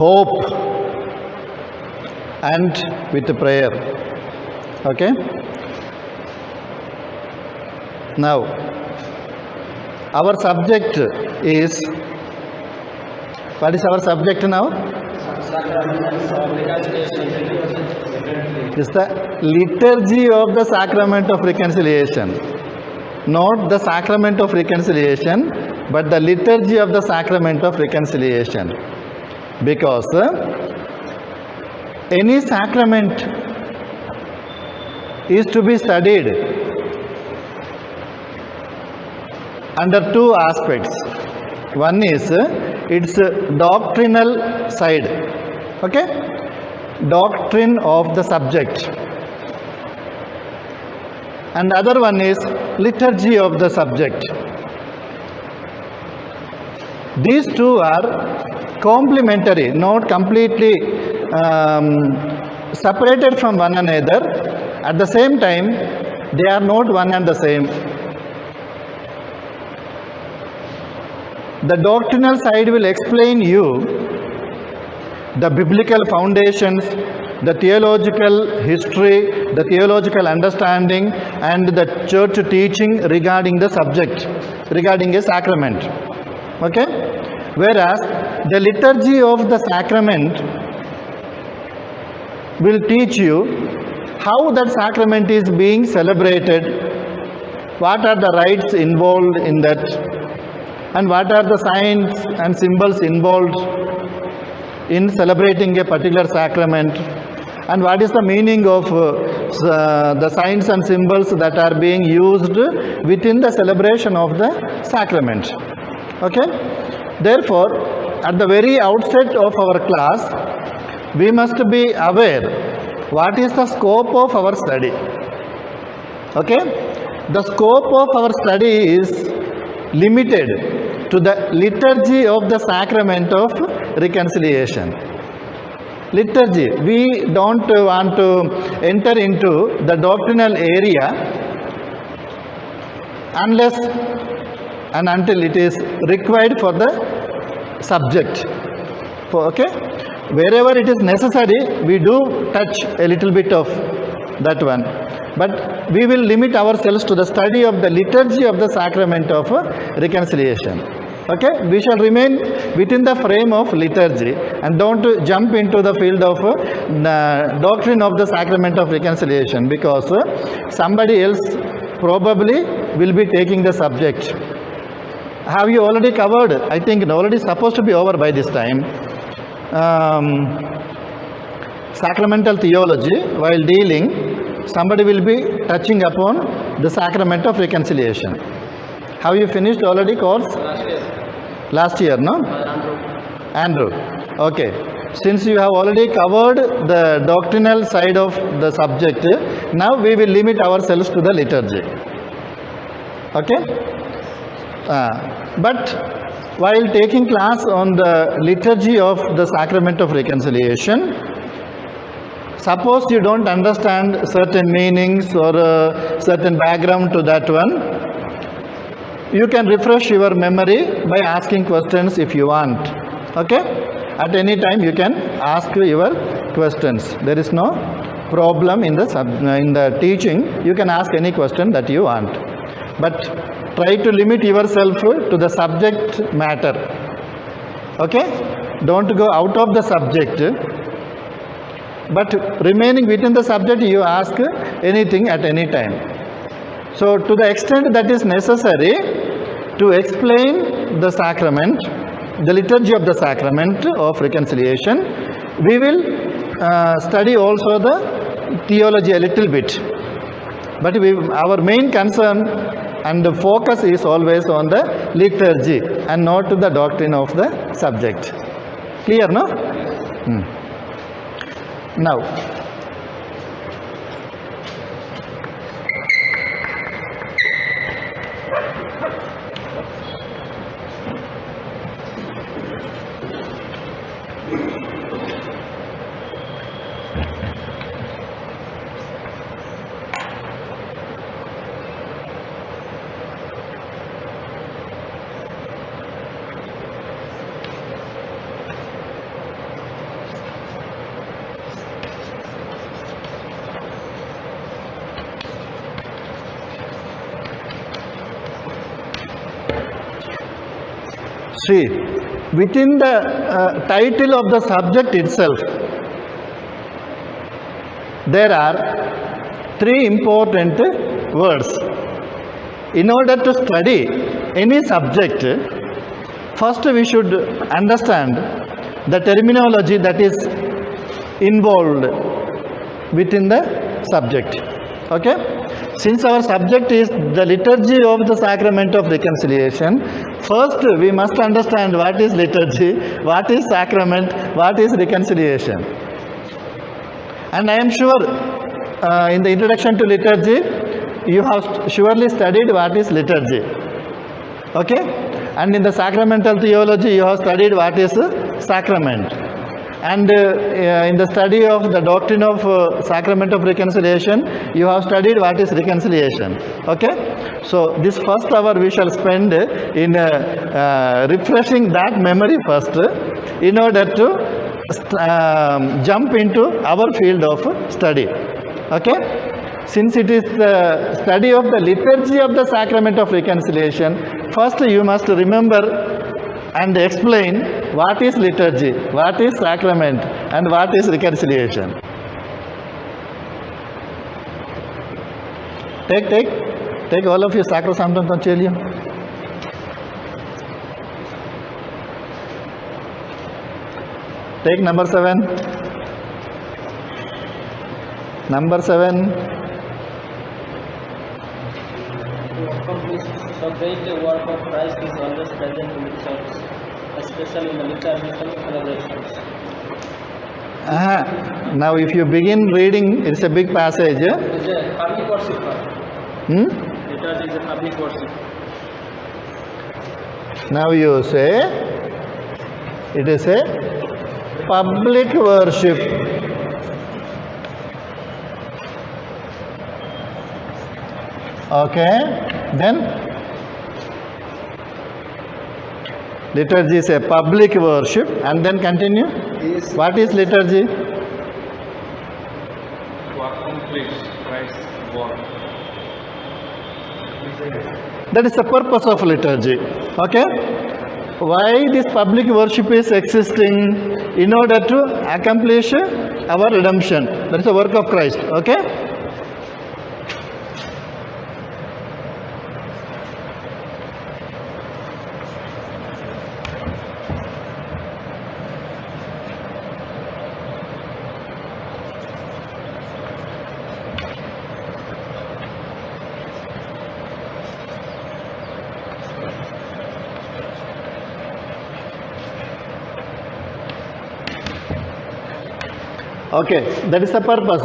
hope and with prayer. Okay? Now, our subject is, what is our subject now? It's the liturgy of the sacrament of reconciliation. Not the sacrament of reconciliation, but the liturgy of the sacrament of reconciliation. Because any sacrament is to be studied under two aspects. One is its doctrinal side, okay? Doctrine of the subject. And the other one is liturgy of the subject. These two are complementary, not completely separated from one another. At the same time, they are not one and the same. The doctrinal side will explain you the biblical foundations, the theological history, the theological understanding, and the church teaching regarding the subject, regarding a sacrament. Okay? Whereas the liturgy of the sacrament will teach you how that sacrament is being celebrated, what are the rites involved in that, and what are the signs and symbols involved in celebrating a particular sacrament, and what is the meaning of the signs and symbols that are being used within the celebration of the sacrament. Okay? Therefore, at the very outset of our class, we must be aware what is the scope of our study. Okay? The scope of our study is limited to the liturgy of the sacrament of reconciliation. Liturgy, we don't want to enter into the doctrinal area unless and until it is required for the subject. Okay? Wherever it is necessary, we do touch a little bit of that one. But we will limit ourselves to the study of the liturgy of the sacrament of reconciliation. Okay? We shall remain within the frame of liturgy and don't jump into the field of doctrine of the sacrament of reconciliation, because somebody else probably will be taking the subject. Have you already covered? I think it already supposed to be over by this time. Sacramental theology, while dealing, somebody will be touching upon the sacrament of reconciliation. Have you finished already course? Last year, no? Andrew. Okay. Since you have already covered the doctrinal side of the subject, now we will limit ourselves to the liturgy. Okay? But while taking class on the liturgy of the sacrament of reconciliation, suppose you don't understand certain meanings or certain background to that one, you can refresh your memory by asking questions if you want. Okay? At any time you can ask your questions. There is no problem in the teaching. You can ask any question that you want. But try to limit yourself to the subject matter. Okay? Don't go out of the subject. But remaining within the subject, you ask anything at any time. So, to the extent that is necessary to explain the sacrament, the liturgy of the sacrament of reconciliation, we will study also the theology a little bit. But our main concern and the focus is always on the liturgy and not to the doctrine of the subject. Clear, no? Now, See, within the title of the subject itself, there are three important words. In order to study any subject, first we should understand the terminology that is involved within the subject. Okay? Since our subject is the liturgy of the sacrament of reconciliation, first we must understand what is liturgy, what is sacrament, what is reconciliation. And I am sure in the introduction to liturgy, you have surely studied what is liturgy. Okay? And in the sacramental theology, you have studied what is sacrament. And in the study of the doctrine of sacrament of reconciliation, you have studied what is reconciliation. Okay? So this first hour we shall spend in refreshing that memory first, in order to jump into our field of study. Okay? Since it is the study of the liturgy of the sacrament of reconciliation, first you must remember and explain what is liturgy, what is sacrament, and what is reconciliation. Take all of you Sacrosanctum Concilium. Take number 7. Number 7. The great work of Christ is always present in the church, especially in the liturgical celebrations. Now if you begin reading, it's a big passage. It is a public worship. Liturgy is a public worship. Now you say, it is a public worship. Okay, then liturgy is a public worship, and then continue. Is What is liturgy? to accomplish Christ's work. That is the purpose of liturgy. Okay? Why this public worship is existing? In order to accomplish our redemption. That is the work of Christ. Okay? Okay, that is the purpose.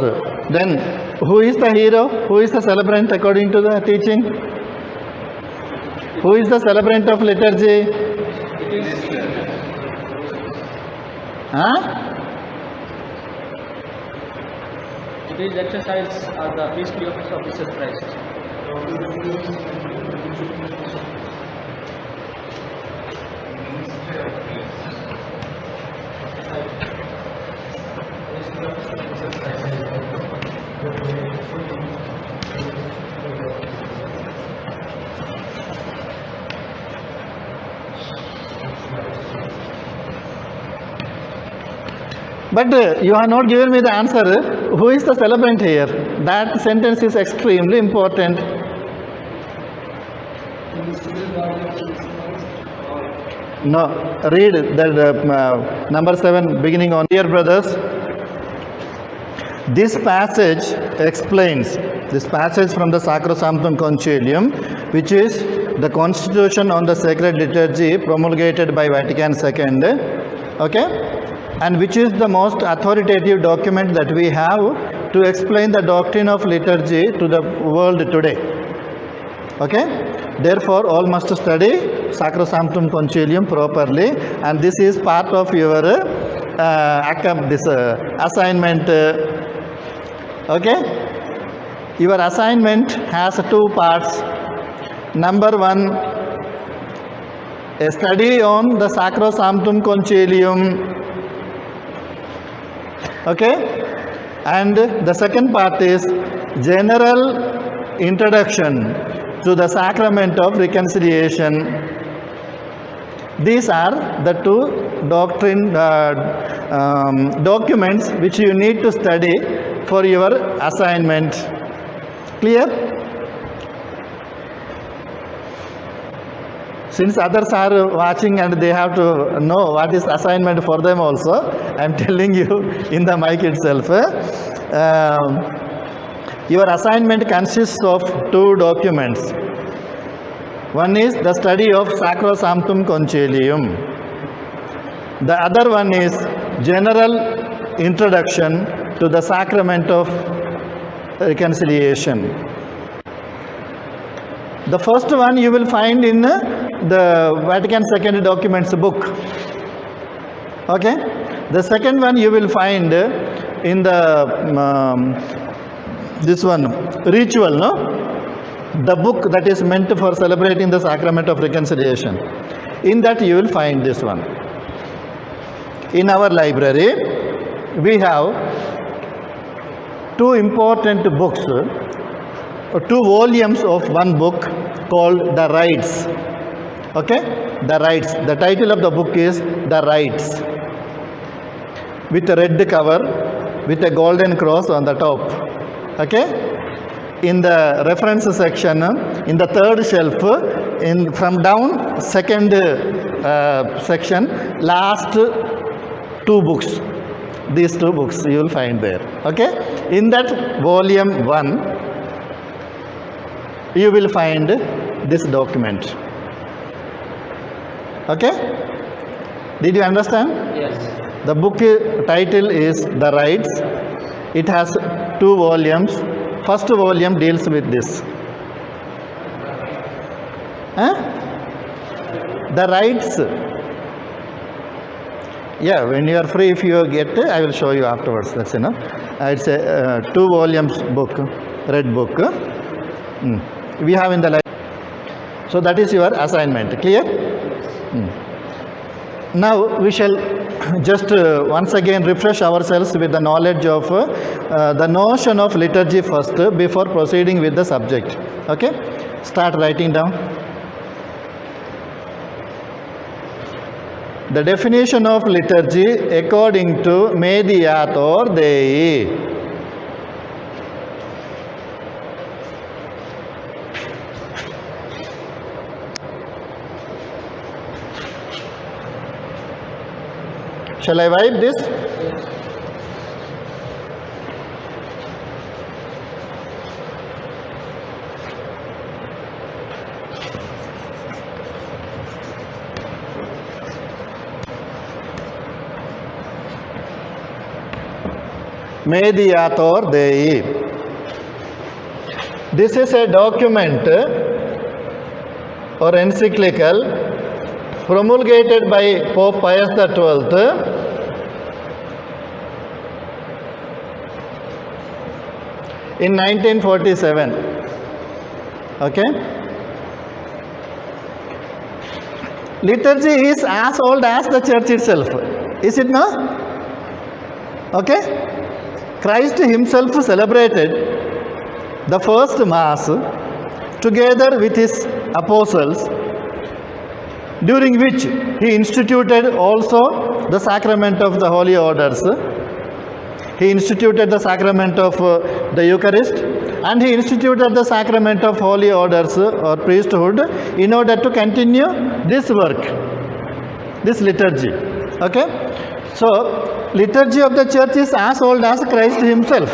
Then, who is the hero? Who is the celebrant according to the teaching? Who is the celebrant of liturgy? It is It is exercised as the priestly office of Jesus Christ. But you have not given me the answer. Who is the celebrant here? That sentence is extremely important. No, read that number 7 beginning on. Dear brothers, this passage explains, this passage from the Sacrosanctum Concilium, which is the constitution on the sacred liturgy promulgated by Vatican II, okay, and which is the most authoritative document that we have to explain the doctrine of liturgy to the world today. Okay, therefore all must study Sacrosanctum Concilium properly, and this is part of your assignment. Okay, your assignment has 2 parts. Number 1, a study on the Sacrosanctum Concilium. Okay, and the second part is general introduction to the sacrament of reconciliation. These are the two documents which you need to study for your assignment. Clear? Since others are watching and they have to know what is assignment for them also, I am telling you in the mic itself. Your assignment consists of two documents. One is the study of Sacrosanctum Concilium. The other one is general introduction to the sacrament of reconciliation. The first one you will find in the Vatican II Documents book. Okay? The second one you will find in the this one, ritual, no? The book that is meant for celebrating the sacrament of reconciliation. In that you will find this one. In our library, we have two important books, two volumes of one book called The Rites. Okay? The Rites. The title of the book is The Rites, with a red cover, with a golden cross on the top. Okay? In the reference section, in the third shelf, from down, second section, last two books. These two books you will find there. Okay? In that volume 1, you will find this document. Okay? Did you understand? Yes. The book title is The Rites. It has two volumes. First volume deals with this. The rites. Yeah, when you are free, if you get, I will show you afterwards. That's enough. It's a 2 volumes book, red book. We have in the library. So that is your assignment. Clear? Now we shall just once again refresh ourselves with the knowledge of the notion of liturgy first before proceeding with the subject. Okay? Start writing down. The definition of liturgy according to Mediator Dei. Shall I wipe this? Mediator Dei. This is a document or encyclical promulgated by Pope Pius XII in 1947. Okay? Liturgy is as old as the church itself. Is it not? Okay? Christ himself celebrated the first Mass together with his apostles, during which he instituted also the sacrament of the holy orders. He instituted the sacrament of the Eucharist, and he instituted the sacrament of holy orders or priesthood in order to continue this work, this liturgy. Okay? So, liturgy of the church is as old as Christ himself.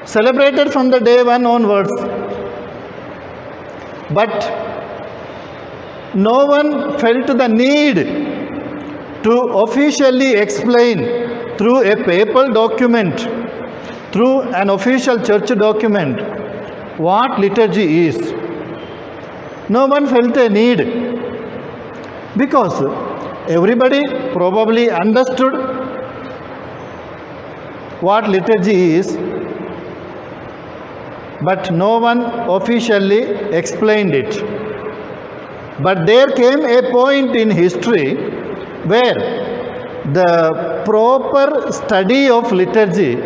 Celebrated from the day one onwards. But no one felt the need to officially explain through a papal document, through an official church document, what liturgy is. No one felt a need, because everybody probably understood what liturgy is, but no one officially explained it. But there came a point in history where the proper study of liturgy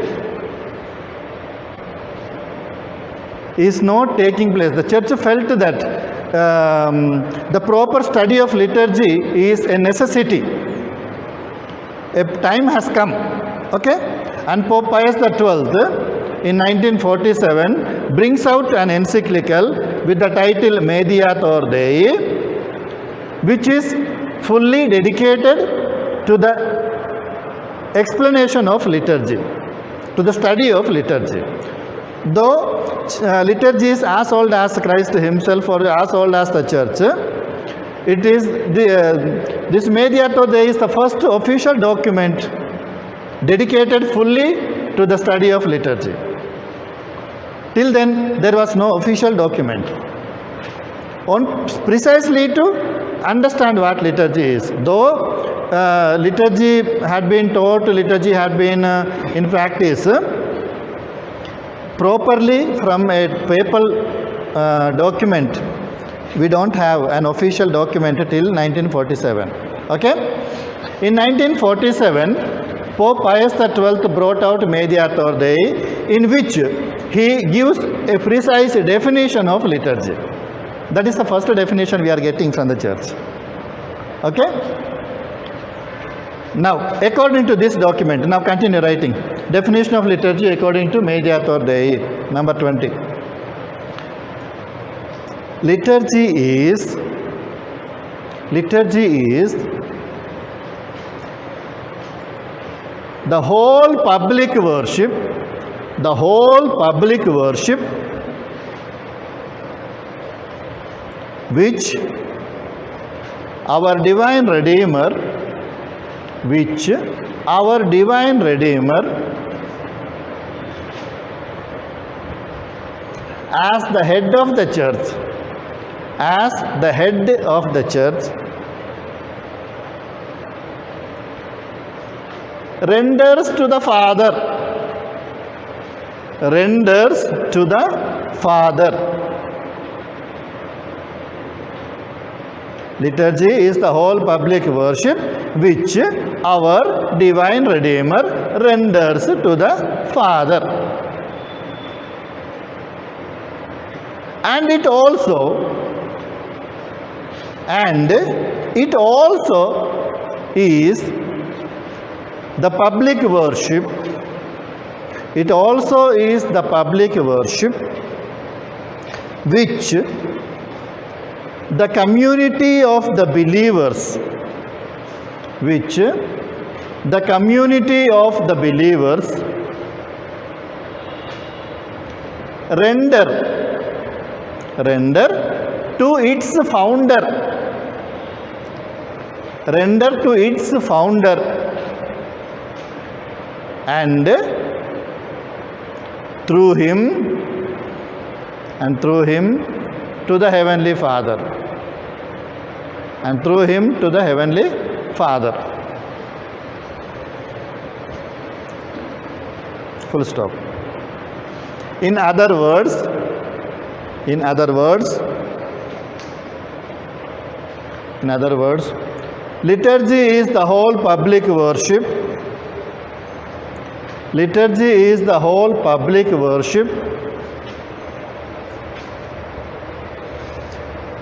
is not taking place. The church felt that the proper study of liturgy is a necessity. A time has come, okay? And Pope Pius XII in 1947 brings out an encyclical with the title Mediator Dei, which is fully dedicated to the explanation of liturgy, to the study of liturgy. Though liturgy is as old as Christ himself or as old as the church, it is this Mediator Dei is the first official document dedicated fully to the study of liturgy. Till then, there was no official document on precisely to understand what liturgy is. Though liturgy had been taught, liturgy had been in practice properly from a papal document. We don't have an official document till 1947. Okay? In 1947, Pope Pius XII brought out Mediator Dei, in which he gives a precise definition of liturgy. That is the first definition we are getting from the church. Okay? Now, according to this document, now continue writing. Definition of liturgy according to Mediator Dei, number 20. Liturgy is the whole public worship, which our divine Redeemer, as the head of the church, renders to the Father. Liturgy is the whole public worship which our divine Redeemer renders to the Father. And it also is the public worship. It also is the public worship which the community of the believers, render to its founder, and through him to the Heavenly Father. Full stop. In other words, liturgy is the whole public worship.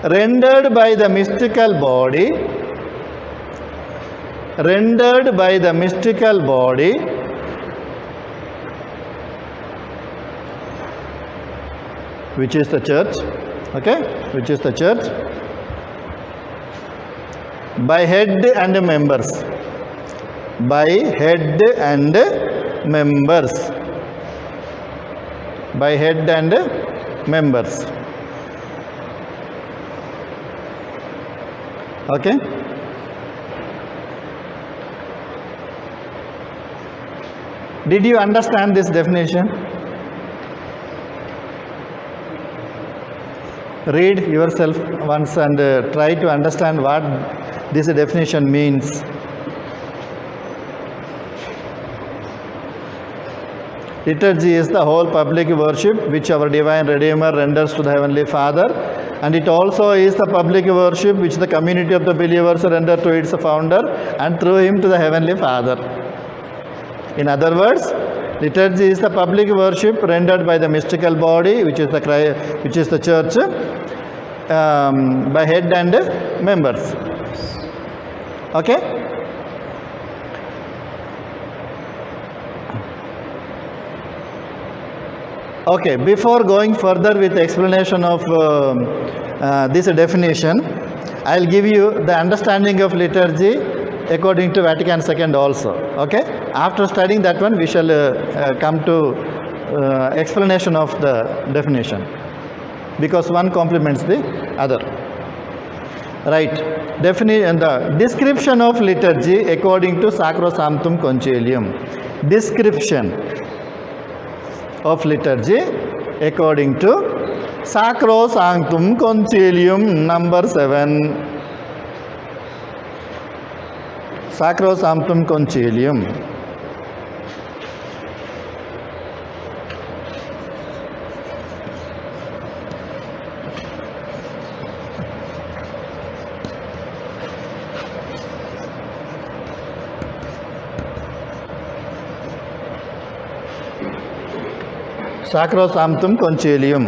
Rendered by the mystical body, which is the church, by head and members. Okay? Did you understand this definition? Read yourself once and try to understand what this definition means. Liturgy is the whole public worship which our divine Redeemer renders to the Heavenly Father, and it also is the public worship which the community of the believers render to its founder, and through him to the Heavenly Father. In other words, liturgy is the public worship rendered by the mystical body, which is the church, by head and members. Okay? Okay, before going further with the explanation of this definition, I'll give you the understanding of liturgy according to Vatican II also. Okay? After studying that one, we shall come to explanation of the definition, because one complements the other. Right. The description of liturgy according to Sacrosanctum Concilium. Description of liturgy according to Sacrosanctum Concilium number 7. Sacrosanctum Concilium. Sacrosanctum Concilium.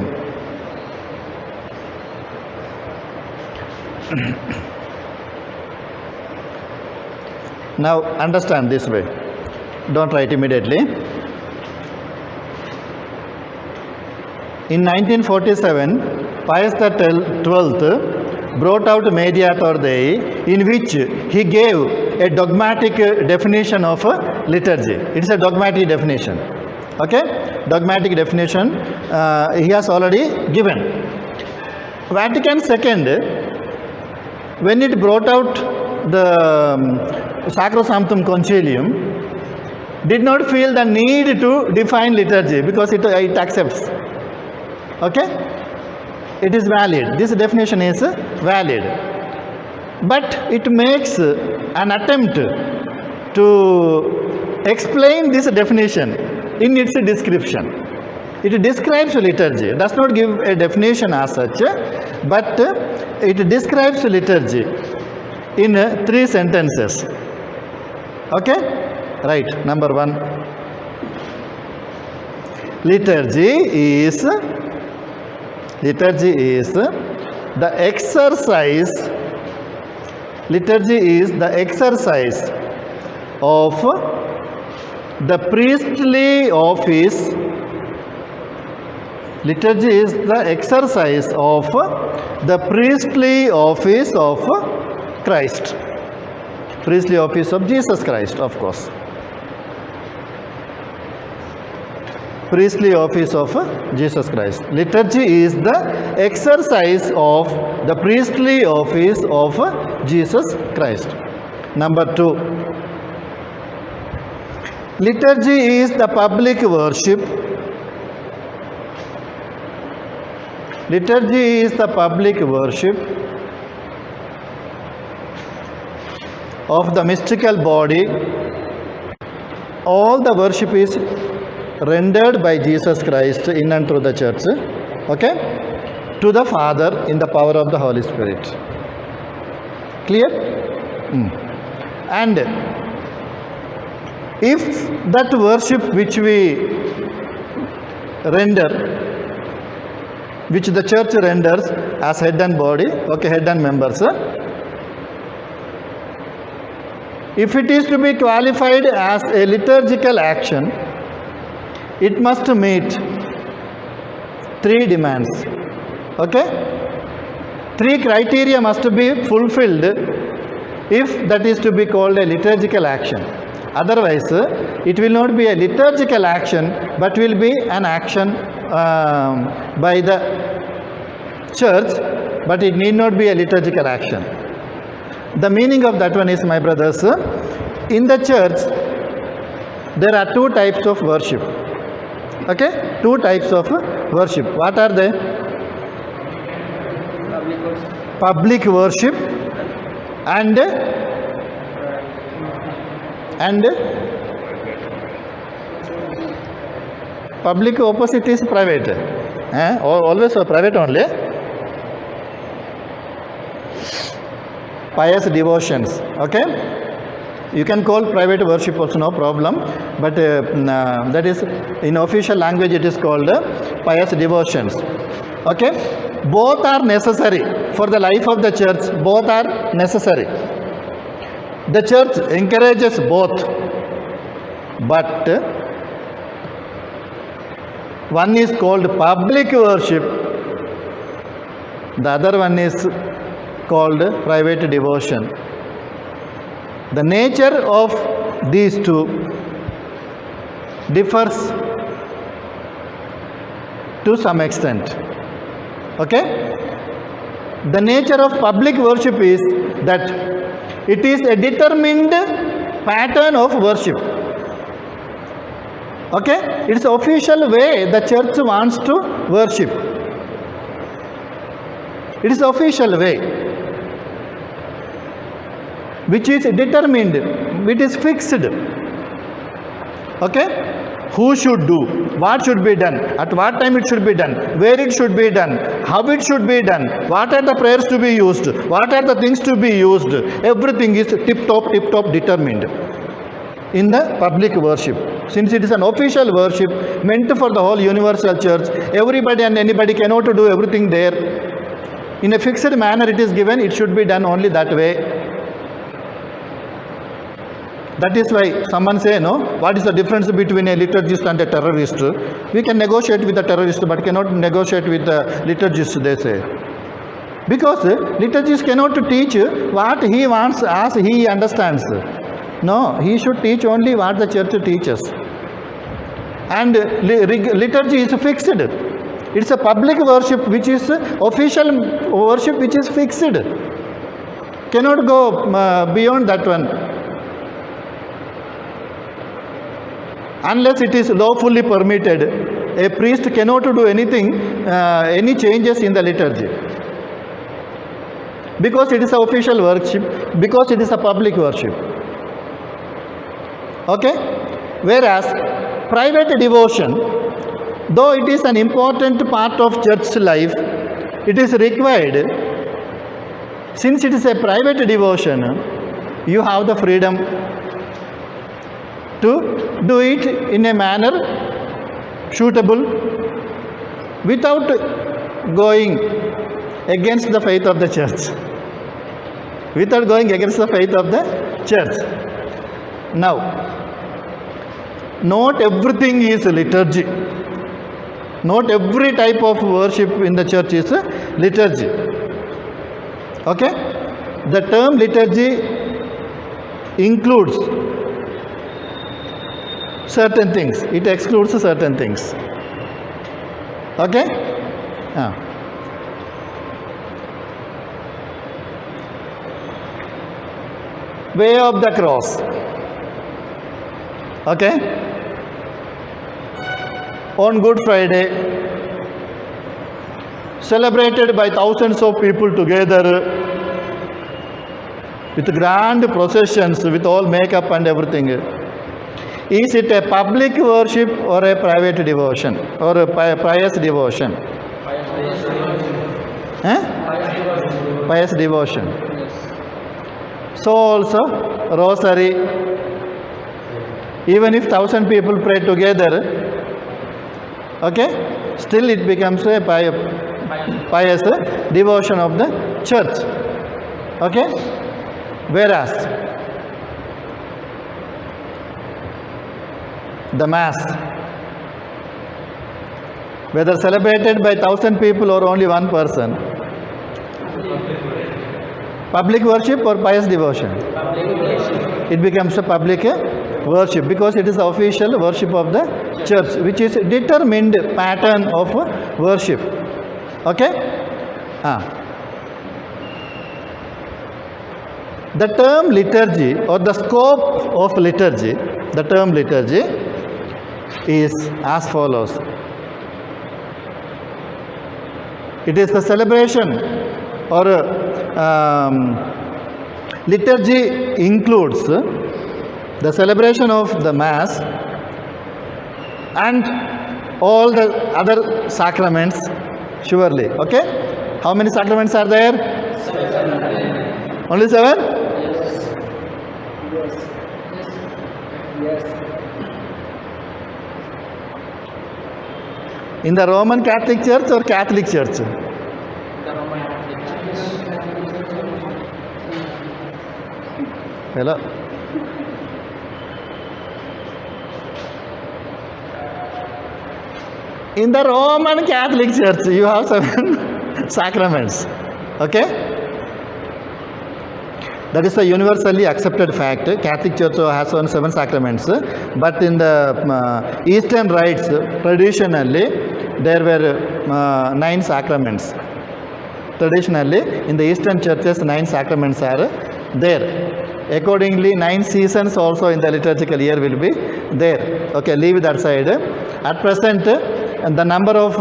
Now understand this way. Don't write immediately. In 1947, Pius XII brought out Mediator Dei, in which he gave a dogmatic definition of liturgy. It's a dogmatic definition. Okay? Dogmatic definition he has already given. Vatican II, when it brought out the Sacrosanctum Concilium, did not feel the need to define liturgy, because it accepts. Okay? It is valid. This definition is valid. But it makes an attempt to explain this definition in its description. It describes liturgy. It does not give a definition as such, but it describes liturgy in 3 sentences. Okay? Right. Number 1. Liturgy is the exercise. Liturgy is the exercise of the priestly office. Liturgy is the exercise of the priestly office of Christ. Priestly office of Jesus Christ, of course. Priestly office of Jesus Christ. Liturgy is the exercise of the priestly office of Jesus Christ. Number 2. Liturgy is the public worship. Liturgy is the public worship of the mystical body. All the worship is rendered by Jesus Christ in and through the church, okay, to the Father in the power of the Holy Spirit. Clear? And if that worship which we render, which the church renders as head and body, okay, head and members, if it is to be qualified as a liturgical action, it must meet 3 demands. Okay? 3 criteria must be fulfilled if that is to be called a liturgical action. Otherwise, it will not be a liturgical action, but will be an action by the church, but it need not be a liturgical action. The meaning of that one is, my brothers, in the church, there are 2 types of worship. Okay? 2 types of worship. What are they? Public worship and public opposite is private. Always private only. Pious devotions. Okay? You can call private worship also, no problem, but that is in official language it is called pious devotions. Okay? Both are necessary for the life of the church. Both are necessary. The church encourages both. But one is called public worship. The other one is called private devotion. The nature of these two differs to some extent. Okay? The nature of public worship is that it is a determined pattern of worship. Okay? It's the official way the church wants to worship. It is the official way, which is determined, which is fixed. Okay? Who should do, what should be done, at what time it should be done, where it should be done, how it should be done, what are the prayers to be used, what are the things to be used. Everything is tip-top determined in the public worship. Since it is an official worship meant for the whole universal church, everybody and anybody cannot do everything there. In a fixed manner it is given, it should be done only that way. That is why someone say, no, what is the difference between a liturgist and a terrorist? We can negotiate with a terrorist but cannot negotiate with a liturgist, they say. Because liturgist cannot teach what he wants as he understands. No, he should teach only what the church teaches. And liturgy is fixed. It's a public worship which is official worship which is fixed. Cannot go beyond that one. Unless it is lawfully permitted, a priest cannot do anything, any changes in the liturgy. Because it is an official worship, because it is a public worship. Okay? Whereas private devotion, though it is an important part of church life, it is required. Since it is a private devotion, you have the freedom to do it in a manner suitable without going against the faith of the church. Without going against the faith of the church. Now, not everything is liturgy. Not every type of worship in the church is liturgy. Okay? The term liturgy includes certain things. It excludes certain things. Okay? Way of the cross. Okay? On Good Friday, celebrated by thousands of people together with grand processions, with all makeup and everything. Is it a public worship or a private devotion or a pious devotion? Pious devotion. So also rosary, even if 1,000 people pray together, okay, still it becomes a pious devotion of the church. Okay? Whereas the Mass, whether celebrated by 1,000 people or only one person, public worship or pious devotion? It becomes a public worship because it is the official worship of the church, which is a determined pattern of worship. Okay? The term liturgy or the scope of liturgy, the term liturgy is as follows. It is the celebration or liturgy includes the celebration of the Mass and all the other sacraments, surely. Okay? How many sacraments are there? 7. Only 7? Yes. In the Roman Catholic Church or Catholic Church? fellow. In the Roman Catholic Church, you have 7 sacraments. Okay? That is a universally accepted fact. Catholic Church has 7 sacraments. But in the Eastern rites, traditionally, there were 9 sacraments. Traditionally, in the Eastern churches, 9 sacraments are there. Accordingly, 9 seasons also in the liturgical year will be there. Okay, leave that side. At present, the number of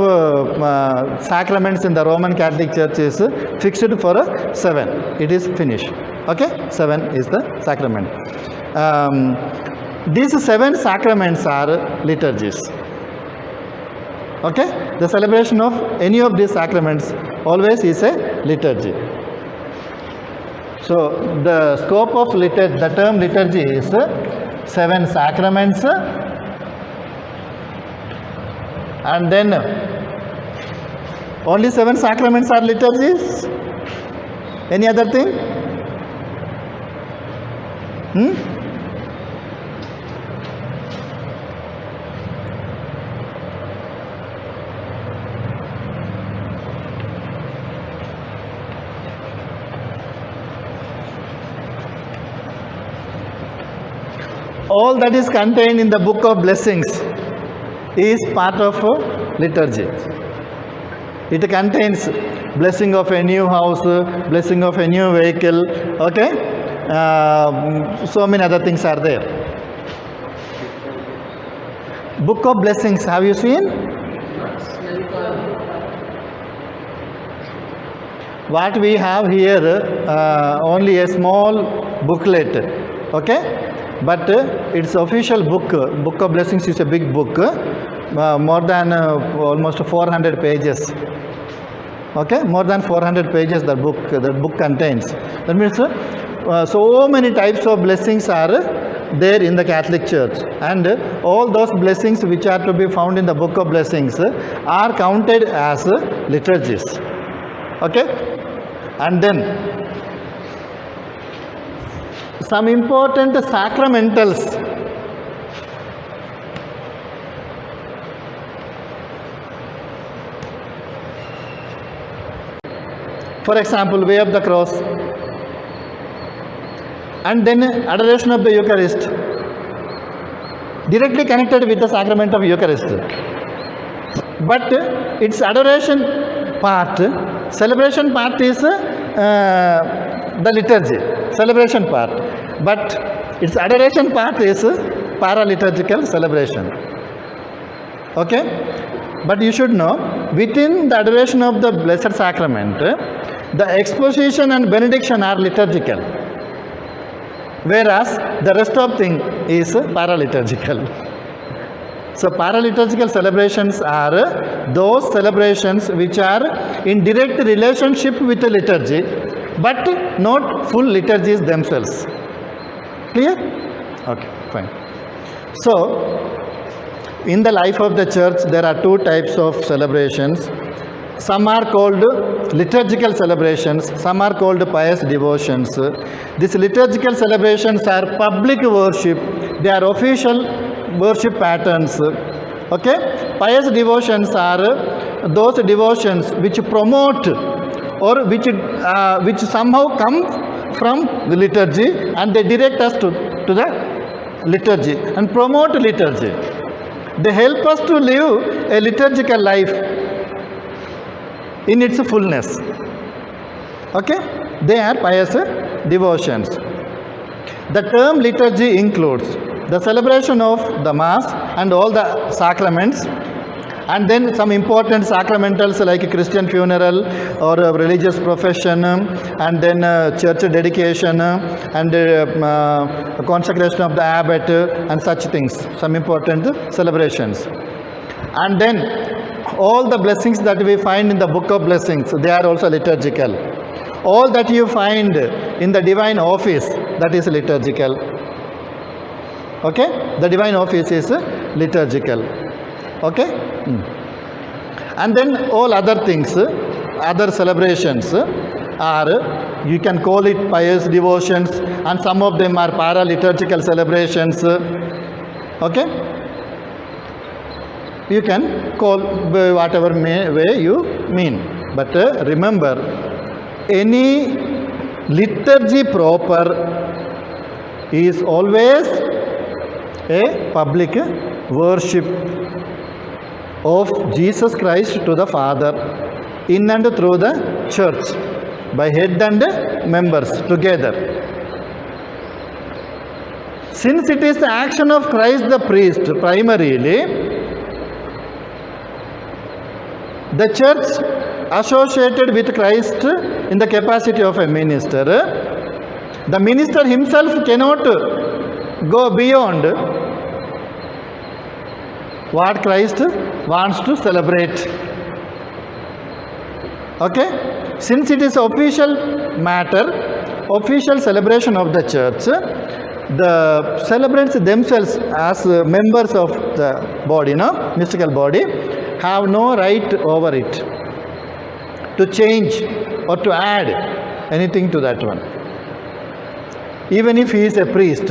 sacraments in the Roman Catholic Church is fixed for 7. It is finished. Okay, 7 is the sacrament. These 7 sacraments are liturgies. Okay, the celebration of any of these sacraments always is a liturgy. So the scope of the term liturgy is 7 sacraments, and then only 7 sacraments are liturgies. Any other thing? All that is contained in the book of blessings is part of liturgy. It contains blessing of a new house, blessing of a new vehicle, okay? So many other things are there. Book of blessings, have you seen? What we have here, only a small booklet, okay? But its official book, Book of Blessings is a big book, more than almost 400 pages. Okay, more than 400 pages the book contains. That means so many types of blessings are there in the Catholic Church, and all those blessings which are to be found in the Book of Blessings are counted as liturgies. Okay, and then some important sacramentals. For example, Way of the Cross, and then adoration of the Eucharist, directly connected with the sacrament of Eucharist. But its adoration part, celebration part is the liturgy, celebration part. But its adoration part is paraliturgical celebration. Okay? But you should know, within the adoration of the Blessed Sacrament, the exposition and benediction are liturgical, whereas the rest of thing is paraliturgical. So paraliturgical celebrations are those celebrations which are in direct relationship with the liturgy, but not full liturgies themselves. Clear? Okay, fine. So, in the life of the church, there are 2 types of celebrations. Some are called liturgical celebrations, some are called pious devotions. These liturgical celebrations are public worship, they are official worship patterns. Okay? Pious devotions are those devotions which promote or which somehow come from the liturgy, and they direct us to the liturgy and promote liturgy. They help us to live a liturgical life in its fullness. Okay? They are pious devotions. The term liturgy includes the celebration of the Mass and all the sacraments, and then some important sacramentals like Christian funeral or religious profession, and then church dedication, and consecration of the abbot, and such things, some important celebrations. And then all the blessings that we find in the Book of Blessings, they are also liturgical. All that you find in the divine office, that is liturgical. Okay? The divine office is liturgical. Okay? And then all other things, other celebrations, or you can call it pious devotions, and some of them are para-liturgical celebrations. Okay? You can call whatever way you mean. But remember, any liturgy proper is always a public worship of Jesus Christ to the Father in and through the church by head and members together. Since it is the action of Christ the priest primarily, the church associated with Christ in the capacity of a minister, the minister himself cannot go beyond what Christ wants to celebrate. Okay? Since it is official matter, official celebration of the church, the celebrants themselves as members of the body, mystical body, have no right over it to change or to add anything to that one. Even if he is a priest,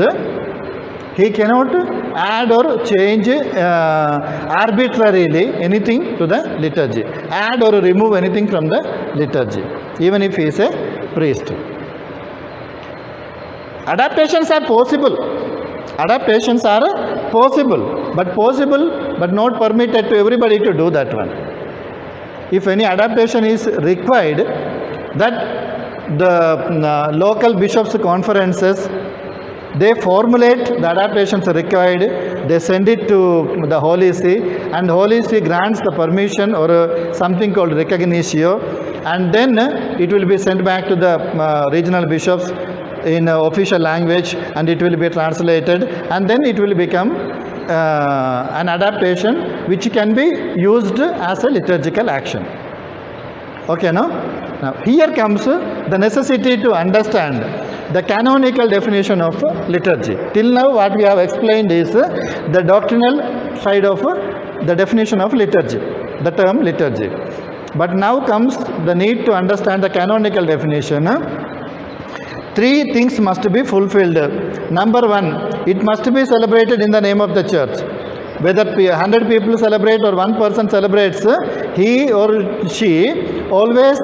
he cannot add or change arbitrarily anything to the liturgy, add or remove anything from the liturgy, even if he is a priest. Adaptations are possible. Adaptations are possible, but not permitted to everybody to do that one. If any adaptation is required, that the local bishops' conferences, they formulate the adaptations required, they send it to the Holy See, and Holy See grants the permission or something called recognitio, and then it will be sent back to the regional bishops in official language, and it will be translated, and then it will become an adaptation which can be used as a liturgical action. Okay, no? Now here comes the necessity to understand the canonical definition of liturgy. Till now what we have explained is the doctrinal side of the definition of liturgy, the term liturgy. But now comes the need to understand the canonical definition. Three things must be fulfilled. Number one, it must be celebrated in the name of the church. Whether 100 people celebrate or one person celebrates, he or she always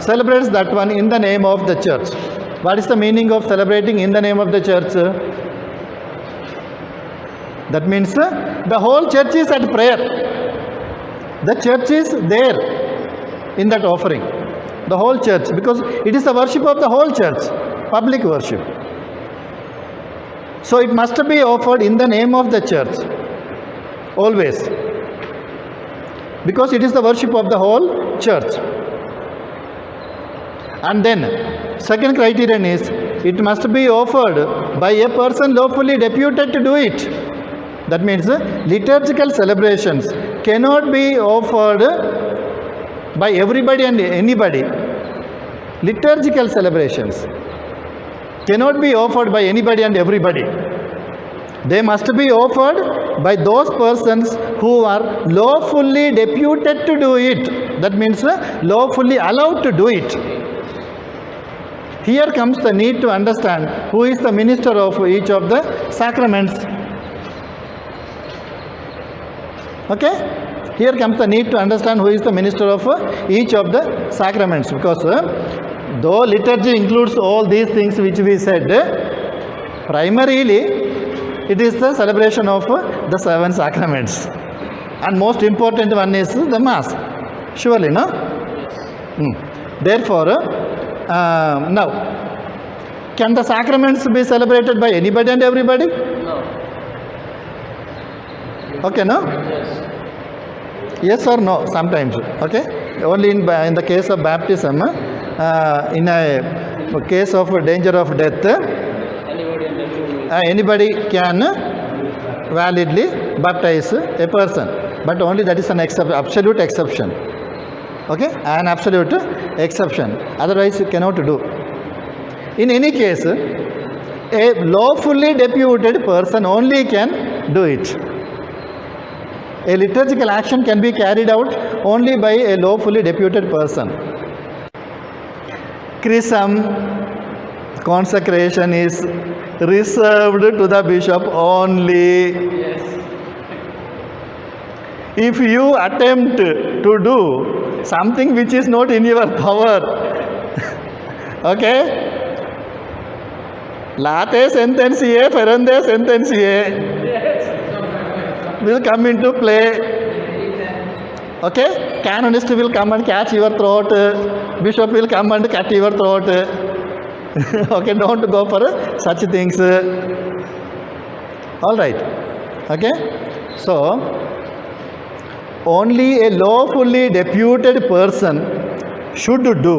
celebrates that one in the name of the church. What is the meaning of celebrating in the name of the church? That means the whole church is at prayer. The church is there in that offering. The whole church, because it is the worship of the whole church, public worship. So it must be offered in the name of the church, always, because it is the worship of the whole church. And then, second criterion is, it must be offered by a person lawfully deputed to do it. That means liturgical celebrations cannot be offered by everybody and anybody. Liturgical celebrations cannot be offered by anybody and everybody. They must be offered by those persons who are lawfully deputed to do it. That means lawfully allowed to do it. Here comes the need to understand who is the minister of each of the sacraments. Okay? Here comes the need to understand who is the minister of each of the sacraments, because though liturgy includes all these things which we said, primarily it is the celebration of the seven sacraments, and most important one is the Mass. Surely, no? Therefore, now, can the sacraments be celebrated by anybody and everybody? No. Okay, no? Yes. Yes or no, sometimes. Okay? Only in the case of baptism, in a case of danger of death, anybody can validly baptize a person, but only that is an absolute exception. Okay? An absolute exception. Otherwise you cannot do. In any case, a lawfully deputed person only can do it. A liturgical action can be carried out only by a lawfully deputed person. chrism, consecration is reserved to the bishop only. If you attempt to do something which is not in your power, okay, late sententiae, ferende sententiae will come into play. Okay, canonist will come and catch your throat, bishop will come and cut your throat. Okay, don't go for such things. All right. Okay, so only a lawfully deputed person should do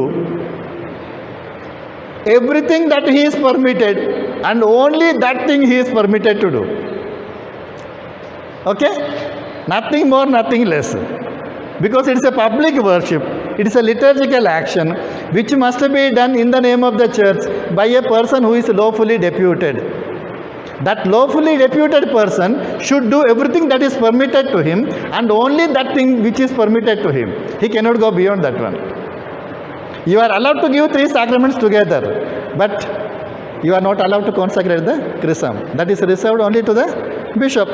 everything that he is permitted, and only that thing he is permitted to do. Okay, nothing more, nothing less, because it is a public worship, it is a liturgical action which must be done in the name of the church by a person who is lawfully deputed. That lawfully deputed person should do everything that is permitted to him, and only that thing which is permitted to him. He cannot go beyond that one. You are allowed to give 3 sacraments together, but you are not allowed to consecrate the chrism. That is reserved only to the bishop.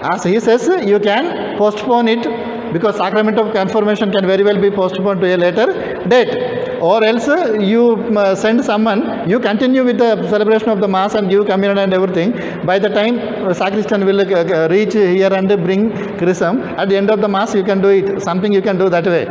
As he says, you can postpone it, because sacrament of confirmation can very well be postponed to a later date. Or else you send someone, you continue with the celebration of the mass and give communion and everything. By the time sacristan will reach here and bring chrism, at the end of the mass you can do it. Something you can do that way.